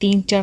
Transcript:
3-4